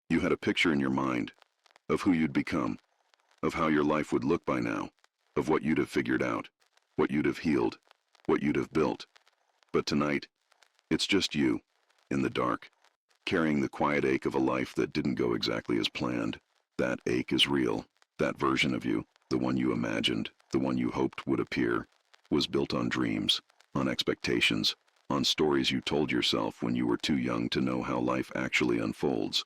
You had a picture in your mind of who you'd become, of how your life would look by now, of what you'd have figured out, what you'd have healed, what you'd have built. But tonight, it's just you, in the dark, carrying the quiet ache of a life that didn't go exactly as planned. That ache is real. That version of you, the one you imagined, the one you hoped would appear, was built on dreams, on expectations, on stories you told yourself when you were too young to know how life actually unfolds.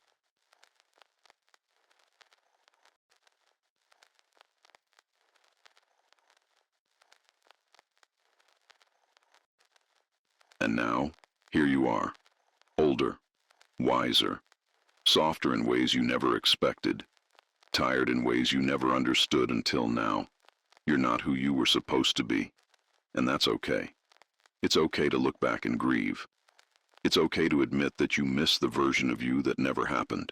And now, here you are, older, wiser, softer in ways you never expected, tired in ways you never understood until now. You're not who you were supposed to be, and that's okay. It's okay to look back and grieve. It's okay to admit that you miss the version of you that never happened,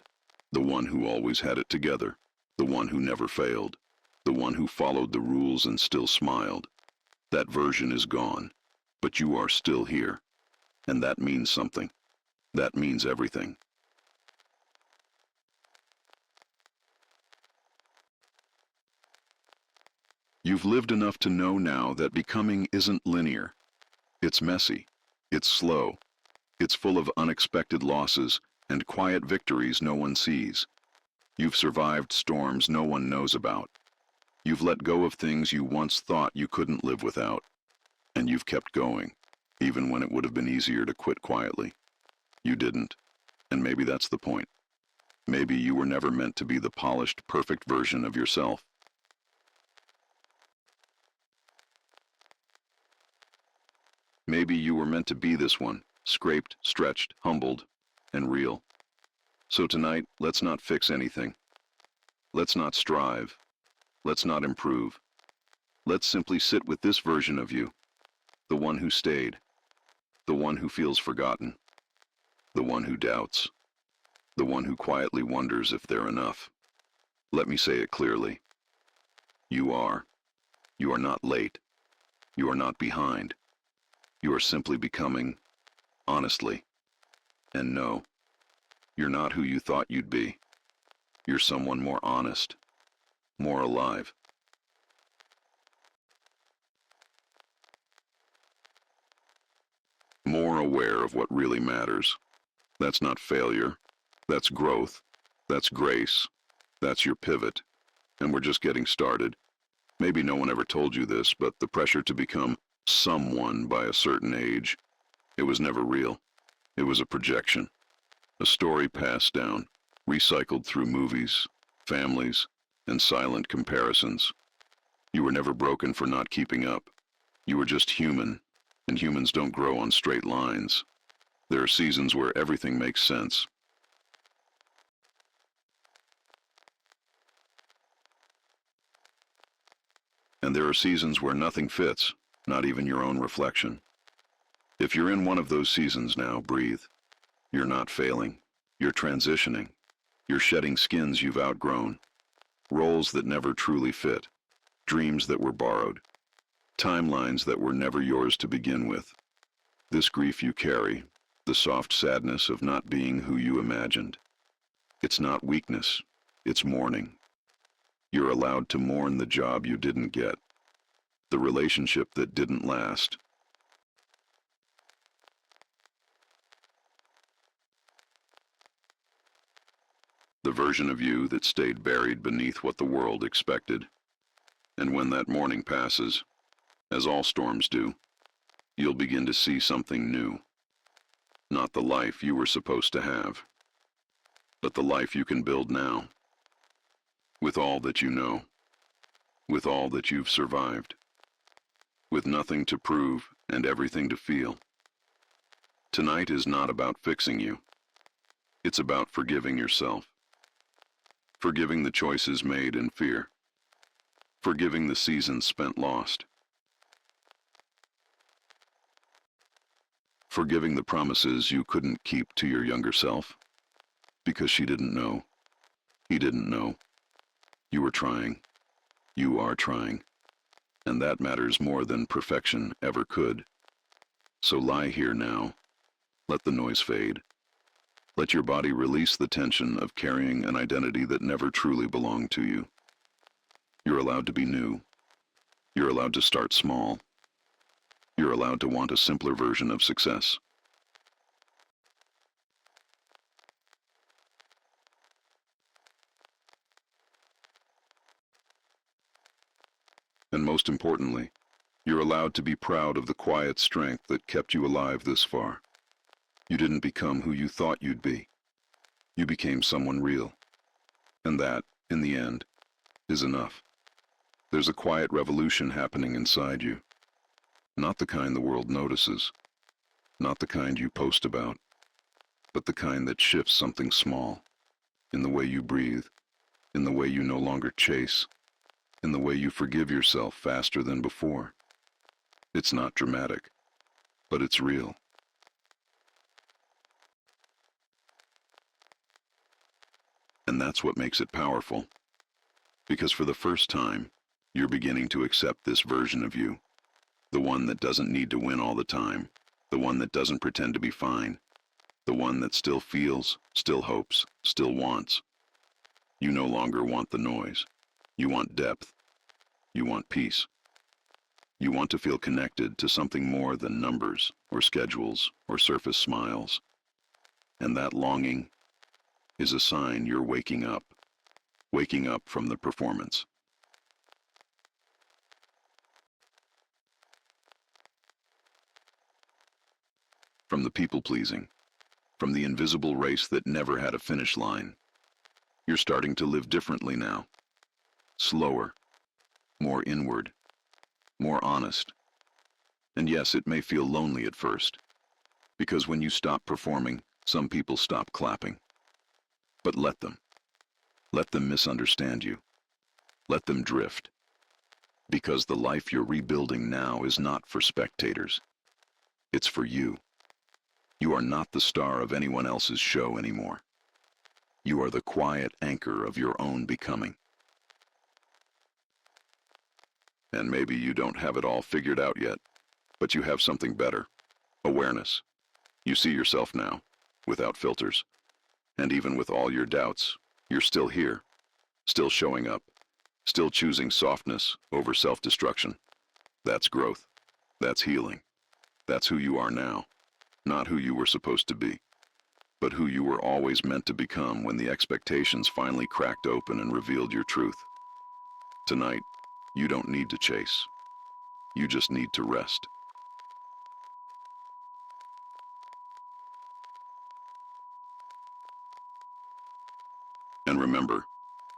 the one who always had it together, the one who never failed, the one who followed the rules and still smiled. That version is gone, but you are still here, and that means something. That means everything. You've lived enough to know now that becoming isn't linear. It's messy, it's slow, it's full of unexpected losses and quiet victories no one sees. You've survived storms no one knows about. You've let go of things you once thought you couldn't live without. And you've kept going, even when it would have been easier to quit quietly. You didn't, and maybe that's the point. Maybe you were never meant to be the polished, perfect version of yourself. Maybe you were meant to be this one, scraped, stretched, humbled, and real. So tonight, let's not fix anything. Let's not strive. Let's not improve. Let's simply sit with this version of you, the one who stayed, the one who feels forgotten, the one who doubts, the one who quietly wonders if they're enough. Let me say it clearly. You are. You are not late. You are not behind. You are simply becoming, honestly. And no, you're not who you thought you'd be. You're someone more honest, more alive. More aware of what really matters. That's not failure. That's growth. That's grace. That's your pivot. And we're just getting started. Maybe no one ever told you this, but the pressure to become someone by a certain age, it was never real. It was a projection, a story passed down, recycled through movies, families, and silent comparisons. You were never broken for not keeping up. You were just human, and humans don't grow on straight lines. There are seasons where everything makes sense. And there are seasons where nothing fits, not even your own reflection. If you're in one of those seasons now, breathe. You're not failing. You're transitioning. You're shedding skins you've outgrown, roles that never truly fit, dreams that were borrowed, timelines that were never yours to begin with. This grief you carry, the soft sadness of not being who you imagined, it's not weakness, it's mourning. You're allowed to mourn the job you didn't get, the relationship that didn't last, the version of you that stayed buried beneath what the world expected. And when that mourning passes, as all storms do, you'll begin to see something new. Not the life you were supposed to have, but the life you can build now. With all that you know, with all that you've survived, with nothing to prove and everything to feel. Tonight is not about fixing you. It's about forgiving yourself. Forgiving the choices made in fear. Forgiving the seasons spent lost. Forgiving the promises you couldn't keep to your younger self, because she didn't know. He didn't know. You were trying. You are trying. And that matters more than perfection ever could. So lie here now. Let the noise fade. Let your body release the tension of carrying an identity that never truly belonged to you. You're allowed to be new. You're allowed to start small. You're allowed to want a simpler version of success. And most importantly, you're allowed to be proud of the quiet strength that kept you alive this far. You didn't become who you thought you'd be. You became someone real. And that, in the end, is enough. There's a quiet revolution happening inside you. Not the kind the world notices. Not the kind you post about. But the kind that shifts something small. In the way you breathe. In the way you no longer chase. In the way you forgive yourself faster than before. It's not dramatic, but it's real. And that's what makes it powerful. Because for the first time, you're beginning to accept this version of you. The one that doesn't need to win all the time. The one that doesn't pretend to be fine. The one that still feels, still hopes, still wants. You no longer want the noise. You want depth. You want peace. You want to feel connected to something more than numbers or schedules or surface smiles. And that longing is a sign you're waking up from the performance. From the people-pleasing, from the invisible race that never had a finish line. You're starting to live differently now. Slower, more inward, more honest. And yes, it may feel lonely at first, because when you stop performing, some people stop clapping. But let them misunderstand you. Let them drift. Because the life you're rebuilding now is not for spectators. It's for you. You are not the star of anyone else's show anymore. You are the quiet anchor of your own becoming. And maybe you don't have it all figured out yet, but you have something better. Awareness. You see yourself now, without filters. And even with all your doubts, you're still here, still showing up, still choosing softness over self-destruction. That's growth. That's healing. That's who you are now. Not who you were supposed to be, but who you were always meant to become when the expectations finally cracked open and revealed your truth. Tonight, you don't need to chase. You just need to rest. And remember,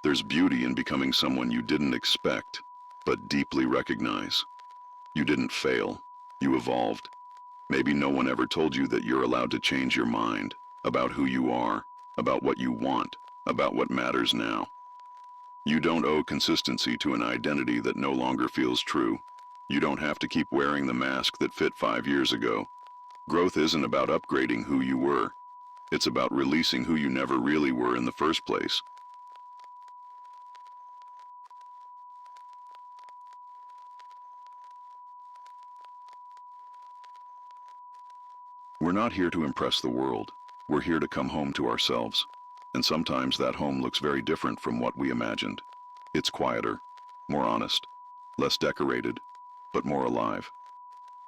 there's beauty in becoming someone you didn't expect, but deeply recognize. You didn't fail. You evolved. Maybe no one ever told you that you're allowed to change your mind about who you are, about what you want, about what matters now. You don't owe consistency to an identity that no longer feels true. You don't have to keep wearing the mask that fit 5 years ago. Growth isn't about upgrading who you were. It's about releasing who you never really were in the first place. We're not here to impress the world. We're here to come home to ourselves. And sometimes that home looks very different from what we imagined. It's quieter, more honest, less decorated, but more alive.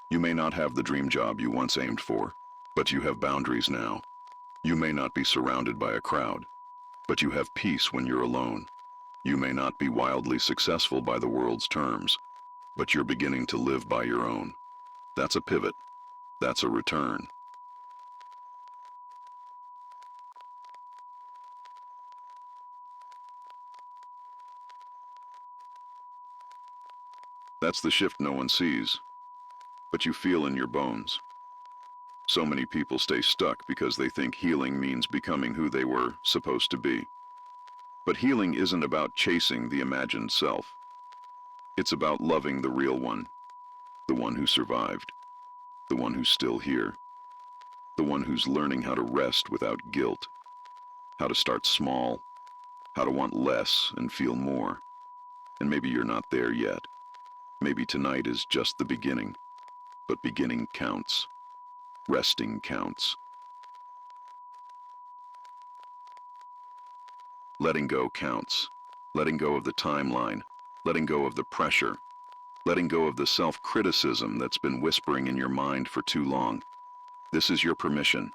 You may not have the dream job you once aimed for, but you have boundaries now. You may not be surrounded by a crowd, but you have peace when you're alone. You may not be wildly successful by the world's terms, but you're beginning to live by your own. That's a pivot. That's a return. That's the shift no one sees, but you feel in your bones. So many people stay stuck because they think healing means becoming who they were supposed to be. But healing isn't about chasing the imagined self. It's about loving the real one, the one who survived, the one who's still here, the one who's learning how to rest without guilt, how to start small, how to want less and feel more. And maybe you're not there yet. Maybe tonight is just the beginning, but beginning counts. Resting counts. letting go counts. Letting go of the timeline, letting go of the pressure, letting go of the self-criticism that's been whispering in your mind for too long. This is your permission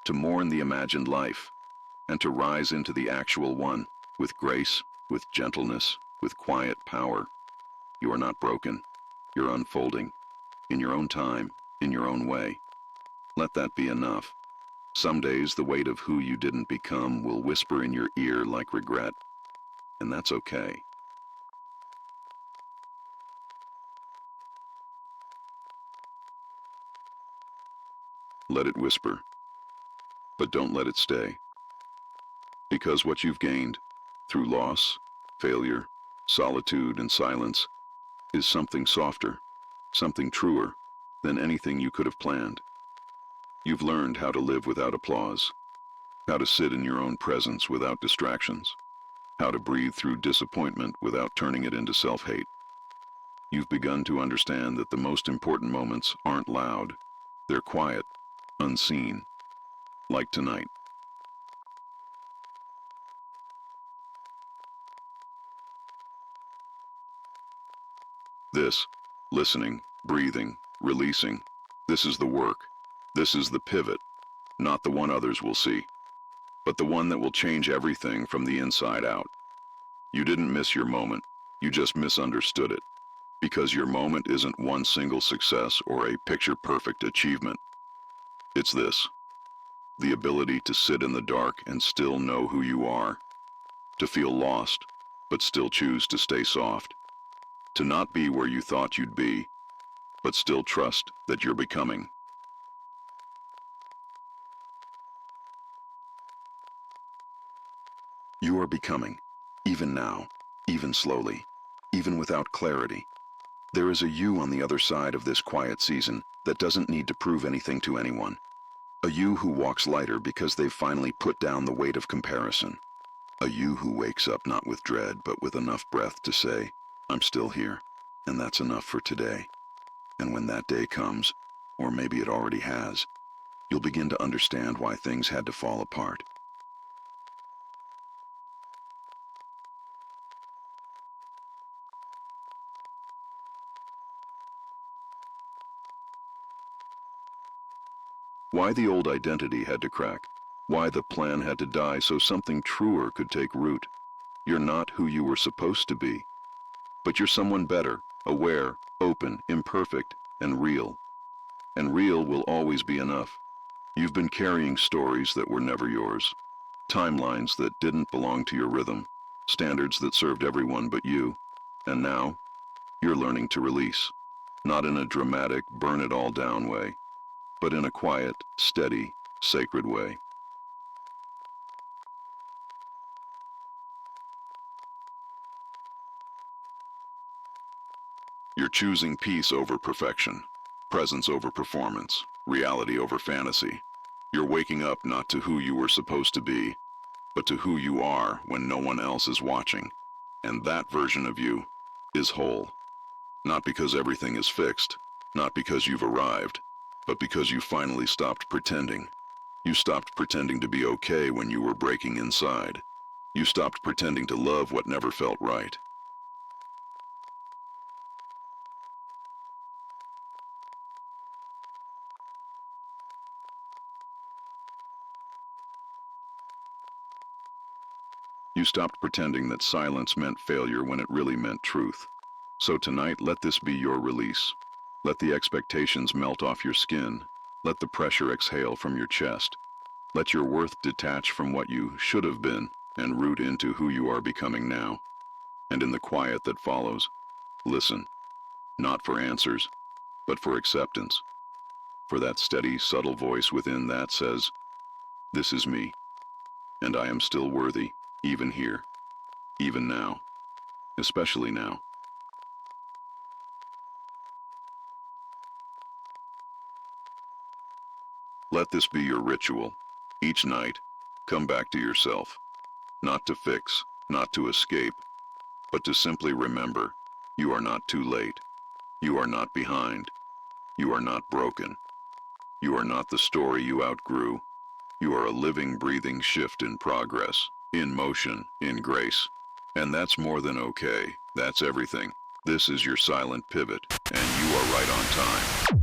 to mourn the imagined life and to rise into the actual one with grace, with gentleness, with quiet power. You are not broken. You're unfolding in your own time, in your own way. Let that be enough. Some days the weight of who you didn't become will whisper in your ear like regret, and that's okay. Let it whisper, but don't let it stay. Because what you've gained through loss, failure, solitude, and silence is something softer, something truer than anything you could have planned. You've learned how to live without applause, how to sit in your own presence without distractions, how to breathe through disappointment without turning it into self-hate. You've begun to understand that the most important moments aren't loud, they're quiet, unseen, like tonight. This, listening, breathing, releasing, this is the work. This is the pivot, not the one others will see, but the one that will change everything from the inside out. You didn't miss your moment, you just misunderstood it, because your moment isn't one single success or a picture-perfect achievement. It's this, the ability to sit in the dark and still know who you are, to feel lost, but still choose to stay soft, to not be where you thought you'd be, but still trust that you're becoming. You are becoming, even now, even slowly, even without clarity. There is a you on the other side of this quiet season that doesn't need to prove anything to anyone. A you who walks lighter because they've finally put down the weight of comparison. A you who wakes up not with dread but with enough breath to say, I'm still here, and that's enough for today. And when that day comes, or maybe it already has, you'll begin to understand why things had to fall apart. Why the old identity had to crack. Why the plan had to die so something truer could take root. You're not who you were supposed to be, but you're someone better, aware, open, imperfect, and real. And real will always be enough. You've been carrying stories that were never yours, timelines that didn't belong to your rhythm, standards that served everyone but you, and now you're learning to release, not in a dramatic, burn-it-all-down way, but in a quiet, steady, sacred way. You're choosing peace over perfection, presence over performance, reality over fantasy. You're waking up not to who you were supposed to be, but to who you are when no one else is watching. And that version of you is whole. Not because everything is fixed, not because you've arrived, but because you finally stopped pretending. You stopped pretending to be okay when you were breaking inside. You stopped pretending to love what never felt right. You stopped pretending that silence meant failure when it really meant truth. So tonight, let this be your release. Let the expectations melt off your skin. Let the pressure exhale from your chest. Let your worth detach from what you should have been and root into who you are becoming now. And in the quiet that follows, listen, not for answers, but for acceptance. For that steady, subtle voice within that says, this is me, and I am still worthy, even here, even now, especially now. Let this be your ritual. Each night, come back to yourself. Not to fix, not to escape, but to simply remember, you are not too late. You are not behind. You are not broken. You are not the story you outgrew. You are a living, breathing shift in progress, in motion, in grace. And that's more than okay. That's everything. This is your silent pivot, and you are right on time.